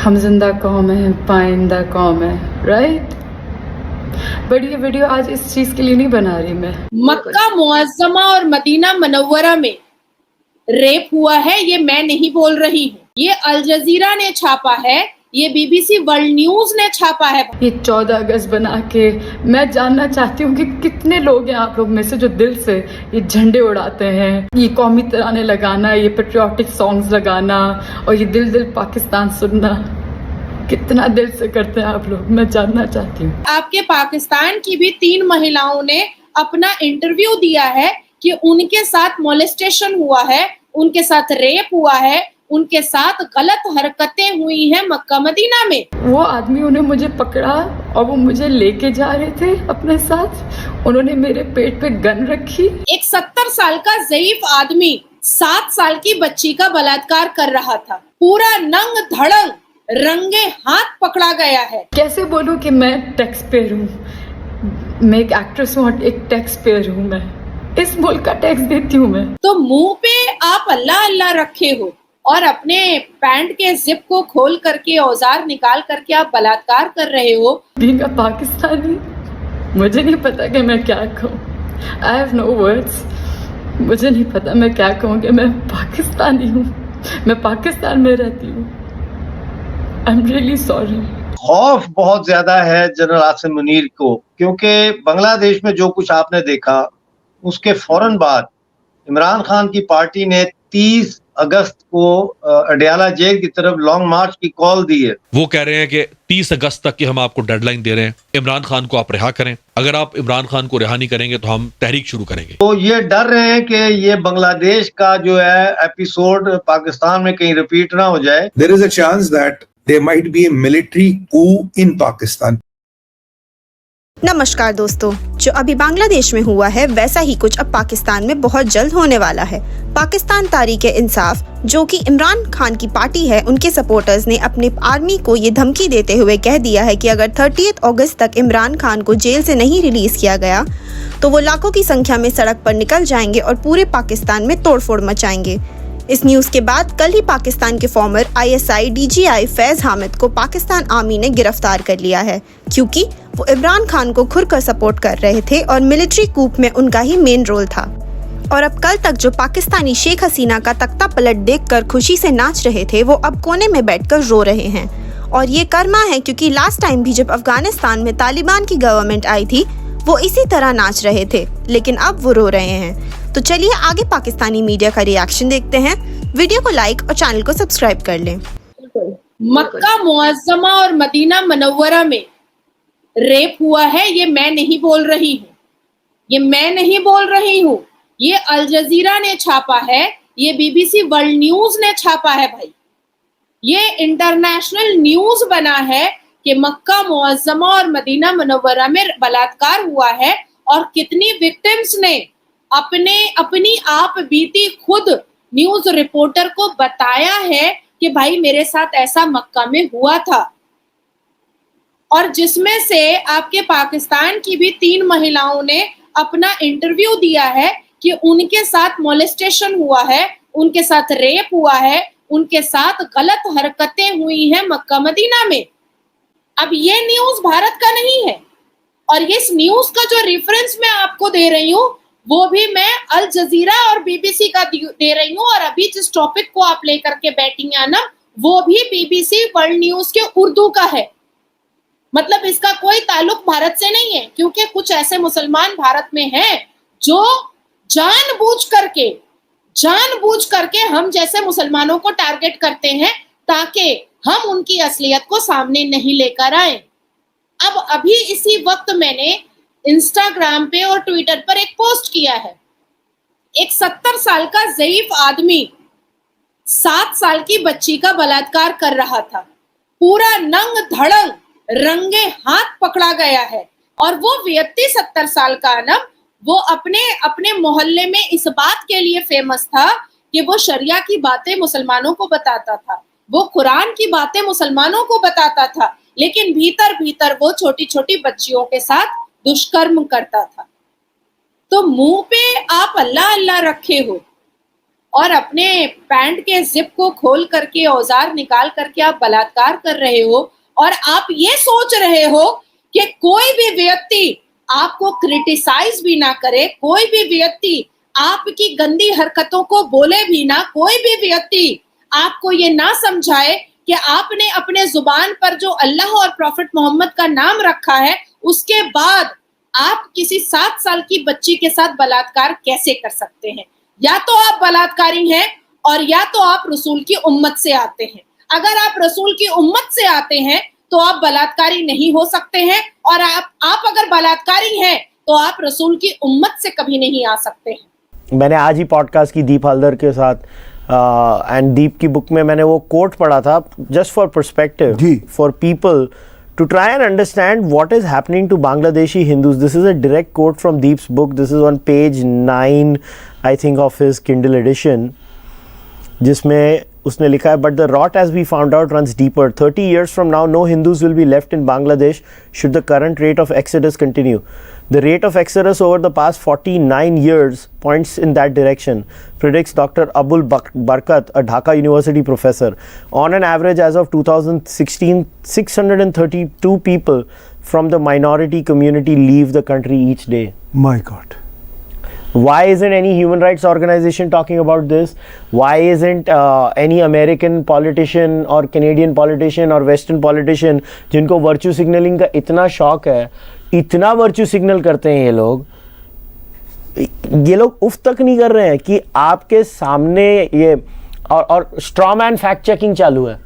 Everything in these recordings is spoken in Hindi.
हम जिंदा कौम है, पाइंदा कौम है, राइट। बट ये वीडियो आज इस चीज के लिए नहीं बना रही मैं। मक्का मुअज्जमा और मदीना मनव्वरा में रेप हुआ है, ये मैं नहीं बोल रही हूँ, ये अल जजीरा ने छापा है, ये बीबीसी वर्ल्ड न्यूज ने छापा है। ये 14 अगस्त बना के मैं जानना चाहती हूँ कि कितने लोग हैं आप लोग में से जो दिल से ये झंडे उड़ाते हैं, ये कौमी तराने लगाना, ये पेट्रियाटिक सॉन्ग्स लगाना और ये दिल दिल पाकिस्तान सुनना कितना दिल से करते हैं आप लोग, मैं जानना चाहती हूँ। आपके पाकिस्तान की भी 3 महिलाओं ने अपना इंटरव्यू दिया है कि उनके साथ मोलेस्टेशन हुआ है, उनके साथ रेप हुआ है, उनके साथ गलत हरकतें हुई हैं मक्का मदीना में। वो आदमी उन्हें मुझे पकड़ा और वो मुझे लेके जा रहे थे अपने साथ, उन्होंने मेरे पेट पे गन रखी। एक 70 साल का ज़ईफ आदमी 7 साल की बच्ची का बलात्कार कर रहा था, पूरा नंग धड़ंग रंगे हाथ पकड़ा गया है। कैसे बोलूं कि मैं टैक्स पेयर हूँ, मैं एक एक्ट्रेस हूँ, एक टैक्स पेयर हूँ, मैं इस मुल्क का टैक्स देती हूँ मैं। तो मुंह पे आप अल्लाह अल्लाह रखे हो और अपने पैंट के जिप को खोल करके औजार निकाल करके आप बलात्कार कर रहे हो। बीइंग अ पाकिस्तानी मुझे नहीं पता कि मैं क्या कहूँ, आई हैव नो वर्ड्स, मुझे नहीं पता मैं क्या कहूँ कि मैं पाकिस्तानी हूँ, मैं पाकिस्तान में रहती हूँ। I am really sorry. खौफ बहुत ज्यादा है जनरल आसिम मुनीर को, क्योंकि बांग्लादेश में जो कुछ आपने देखा उसके फौरन बाद इमरान खान की पार्टी ने 30 अगस्त को अडयाला जेल की तरफ लॉन्ग मार्च की कॉल दी है। वो कह रहे हैं कि 30 अगस्त तक की हम आपको डेडलाइन दे रहे हैं, इमरान खान को आप रिहा करें, अगर आप इमरान खान को रिहा नहीं करेंगे तो हम तहरीक शुरू करेंगे। तो ये डर रहे हैं कि ये बांग्लादेश का जो है एपिसोड पाकिस्तान में कहीं रिपीट ना हो जाए। There is a chance that there might be a military coup in Pakistan. नमस्कार दोस्तों, जो अभी बांग्लादेश में हुआ है वैसा ही कुछ अब पाकिस्तान में बहुत जल्द होने वाला है। पाकिस्तान तहरीक इंसाफ, जो कि इमरान खान की पार्टी है, उनके सपोर्टर्स ने अपने आर्मी को ये धमकी देते हुए कह दिया है कि अगर 30 अगस्त तक इमरान खान को जेल से नहीं रिलीज किया गया तो वो लाखों की संख्या में सड़क पर निकल जाएंगे और पूरे पाकिस्तान में तोड़फोड़ मचाएंगे। इस न्यूज के बाद कल ही पाकिस्तान के farmer ISI DGI Faiz Hamid को पाकिस्तान आर्मी ने गिरफ्तार कर लिया है, क्योंकि वो इमरान खान को खुलकर सपोर्ट कर रहे थे और मिलिट्री कूप में उनका ही मेन रोल था। और अब कल तक जो पाकिस्तानी शेख हसीना का तख्ता पलट देखकर खुशी से नाच रहे थे, वो अब कोने में बैठकर रो रहे हैं। और ये कर्मा है क्योंकि लास्ट टाइम भी जब अफगानिस्तान में तालिबान की गवर्नमेंट आई थी वो इसी तरह नाच रहे थे, लेकिन अब वो रो रहे हैं। तो चलिए आगे पाकिस्तानी मीडिया का रिएक्शन देखते हैं। वीडियो को लाइक और चैनल को सब्सक्राइब कर लें। मक्का मुअज्जमा और मदीना मनव्वरा में रेप हुआ है, ये मैं नहीं बोल रही हूँ, ये मैं नहीं बोल रही हूँ, ये अल जजीरा ने छापा है, ये बीबीसी वर्ल्ड न्यूज ने छापा है। भाई ये इंटरनेशनल न्यूज बना है कि मक्का मुअज्जमा और मदीना मनव्वरा में बलात्कार हुआ है और कितनी विक्टिम्स ने अपनी आप बीती खुद न्यूज रिपोर्टर को बताया है कि भाई मेरे साथ ऐसा मक्का में हुआ था। और जिसमें से आपके पाकिस्तान की भी 3 महिलाओं ने अपना इंटरव्यू दिया है कि उनके साथ मोलेस्टेशन हुआ है, उनके साथ रेप हुआ है, उनके साथ गलत हरकतें हुई हैं मक्का मदीना में। अब ये न्यूज भारत का नहीं है और इस न्यूज का जो रेफरेंस मैं आपको दे रही हूँ वो भी मैं अल जजीरा और बीबीसी का दे रही हूँ। और अभी जिस टॉपिक को आप लेकर के बैठी हैं ना, वो भी बीबीसी वर्ल्ड न्यूज के उर्दू का है। मतलब इसका कोई ताल्लुक भारत से नहीं है, क्योंकि कुछ ऐसे मुसलमान भारत में हैं जो जानबूझ करके हम जैसे मुसलमानों को टारगेट करते हैं ताकि हम उनकी असलियत को सामने नहीं लेकर आए। अब अभी इसी वक्त मैंने इंस्टाग्राम पे और ट्विटर पर एक पोस्ट किया है। एक 70 साल का ज़ईफ आदमी 7 साल की बच्ची का बलात्कार कर रहा था, पूरा नंग धड़ंग रंगे हाथ पकड़ा गया है। और वो व्यक्ति 70 साल का ना, वो अपने मोहल्ले में इस बात के लिए फेमस था कि वो शरिया की बातें मुसलमानों को बताता था, वो कुरान की बातें मुसलमानों को बताता था, लेकिन भीतर भीतर वो छोटी छोटी बच्चियों के साथ दुष्कर्म करता था। तो मुंह पे आप अल्लाह अल्लाह रखे हो और अपने पैंट के जिप को खोल करके औजार निकाल करके आप बलात्कार कर रहे हो, और आप ये सोच रहे हो कि कोई भी व्यक्ति आपको क्रिटिसाइज भी ना करे, कोई भी व्यक्ति आपकी गंदी हरकतों को बोले भी ना, कोई भी व्यक्ति आपको ये ना समझाए कि आपने अपने जुबान पर जो अल्लाह और प्रॉफिट मोहम्मद का नाम रखा है, उसके बाद आप किसी 7 साल की बच्ची के साथ बलात्कार कैसे कर सकते हैं। या तो आप बलात्कारी हैं और या तो आप रसूल की उम्मत से आते हैं। अगर आप रसूल की उम्मत से आते हैं तो आप बलात्कारी नहीं हो सकते हैं, और आप अगर बलात्कारी हैं तो आप रसूल की उम्मत से कभी नहीं आ सकते हैं। मैंने आज ही पॉडकास्ट की दीप हल्दर के साथ एंड दीप की बुक में मैंने वो कोट पढ़ा था, just for perspective for people to try and understand what is happening to Bangladeshi Hindus. This is a direct quote from Deep's book. This is on page 9, I think, of his Kindle edition, जिसमें उसने लिखा है, but the rot as we found out runs deeper. 30 years from now, no Hindus will be left in Bangladesh should the current rate of exodus continue. The rate of exodus over the past 49 years points in that direction, predicts Dr. Abul Barkat, a Dhaka University professor. On an average, as of 2016, 632 people from the minority community leave the country each day. My God. Why isn't any human rights organization talking about this? Why isn't any American politician or Canadian politician or Western politician जिनको वर्च्यू सिग्नलिंग का इतना शौक है, इतना वर्च्यू सिग्नल करते हैं ये लोग उफ तक नहीं कर रहे हैं कि आपके सामने ये और स्ट्रॉमैन फैक्ट चेकिंग चालू है।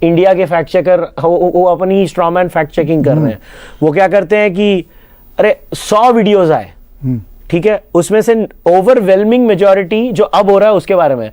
इंडिया के फैक्ट चेकर वो अपनी स्ट्रॉमैन फैक्ट चेकिंग कर रहे हैं। वो क्या करते हैं कि अरे 100 वीडियोस आए, ठीक है, उसमें से ओवरवेलमिंग मेजॉरिटी जो अब हो रहा है उसके बारे में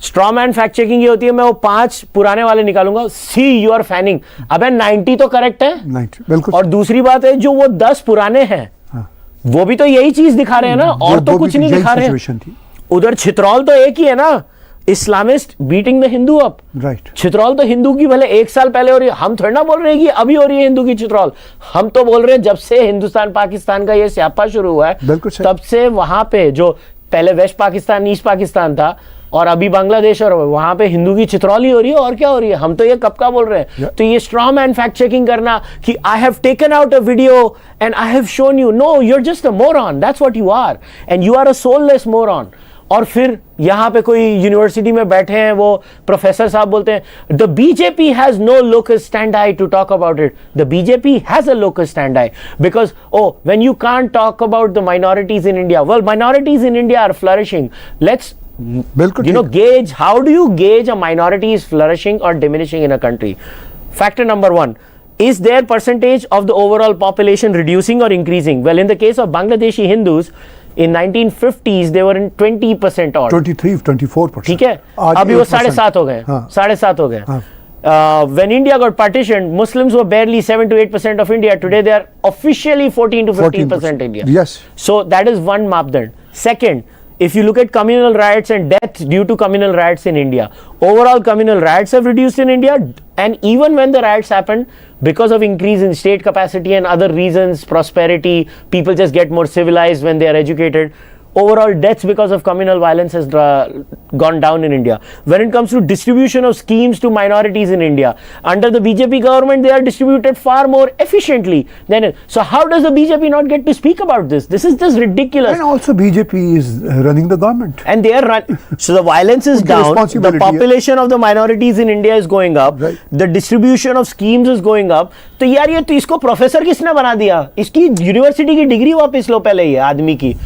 स्ट्रॉमैन फैक्ट चेकिंग ये होती है, मैं वो 5 पुराने वाले निकालूंगा, सी यू आर फैनिंग, अबे 90 तो करेक्ट है, 90 बिल्कुल। और दूसरी बात है जो वो 10 पुराने हैं, हाँ, वो भी तो यही चीज दिखा रहे हैं ना, और तो कुछ नहीं दिखा रहे हैं। उधर छितरौल तो एक ही है ना, Islamist beating the Hindu up, right. छितरौल तो हिंदू की भले 1 साल पहले हो रही है, हम थोड़ा ना बोल रहे हैं कि अभी हो रही है हिंदू की छितरौल, हम तो बोल रहे हैं जब से हिंदुस्तान पाकिस्तान का ये स्यापा शुरू हुआ है तब से वहां पे जो पहले वेस्ट पाकिस्तान ईस्ट पाकिस्तान था और अभी बांग्लादेश, और वहां पे हिंदू की छितरौल ही हो रही है, और क्या हो रही है, हम तो ये कब का बोल रहे हैं। तो ये स्ट्रॉन्ग मैन फैक्ट चेकिंग करना कि I have taken out a video and I have shown you, no you are just a moron, that's what you are, and you are a soulless moron. और फिर यहां पे कोई यूनिवर्सिटी में बैठे हैं वो प्रोफेसर साहब बोलते हैं the BJP has no local stand I to talk about it. The BJP has a local stand I because when you can't talk about the minorities in India, well minorities in India are flourishing, let's gauge, how do you gauge a minority is flourishing or diminishing in a country? Factor number 1, is their percentage of the overall population reducing or increasing? Well, in the case of Bangladeshi Hindus, in 1950s they were in 20% odd, 23-24%, ठीक है, अभी वो 7.5 हो गए, 7.5 हो गए। When India got partitioned, Muslims were barely 7 to 8% of India. Today they are officially 14 to 15% India. Yes. So that is one mapdand. Second, if you look at communal riots and deaths due to communal riots in India, overall communal riots have reduced in India, and even when the riots happened, because of increase in state capacity and other reasons, prosperity, people just get more civilized when they are educated, overall deaths because of communal violence has gone down in India. When it comes to distribution of schemes to minorities in India, under the BJP government they are distributed far more efficiently than it. So how does the BJP not get to speak about this? This is just ridiculous. And also BJP is running the government. And they are so the violence is down, the population of the minorities in India is going up, right. The distribution of schemes is going up. तो यार ये तो इसको प्रोफेसर किसने बना दिया? इसकी यूनिवर्सिटी की डिग्री वापस लो पहले ये आदमी की,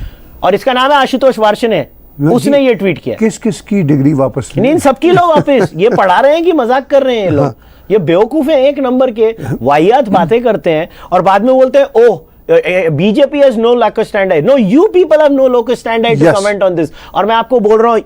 और इसका नाम है आशुतोष वार्षने, उसने ये ट्वीट किया। किस किस की डिग्री वापस? नहीं, सबकी लो वापस। ये पढ़ा रहे हैं कि मजाक कर रहे हैं ये लोग? ये बेवकूफ है एक नंबर के, वाहियात बातें करते हैं और बाद में बोलते हैं oh BJP has no local stand I. No, you people have no local stand I to comment on this. और मैं आपको बोल रहा हूँ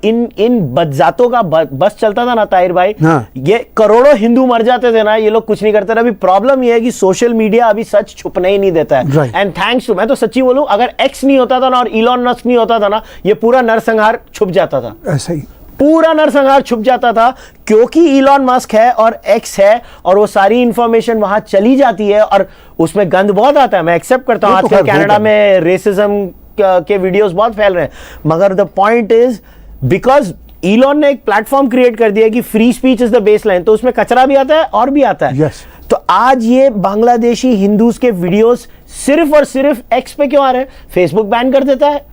इन बदजातों का बस चलता था ना ताहिर भाई, ये करोड़ों हिंदू मर जाते थे ना, ये लोग कुछ नहीं करते थे। अभी प्रॉब्लम ये है कि सोशल मीडिया अभी सच छुपने ही नहीं देता है। एंड थैंक्स टू, मैं तो सच्ची बोलूं, अगर एक्स नहीं होता था ना और इलॉन मस्क नहीं होता था ना, ये पूरा नरसंहार छुप जाता था। ऐसा ही पूरा नरसंहार छुप जाता था, क्योंकि इलॉन मस्क है और एक्स है और वो सारी इंफॉर्मेशन वहां चली जाती है और उसमें गंद बहुत आता है। मैं एक्सेप्ट करता हूं आजकल कनाडा में रेसिज्म के वीडियोस बहुत फैल रहे हैं, मगर the point is because Elon ने एक प्लेटफॉर्म क्रिएट कर दिया कि free speech is the baseline, तो उसमें कचरा भी आता है और भी आता है। Yes. तो आज ये बांग्लादेशी हिंदूज के वीडियोस सिर्फ और सिर्फ एक्स पे क्यों आ रहे हैं? फेसबुक बैन कर देता है,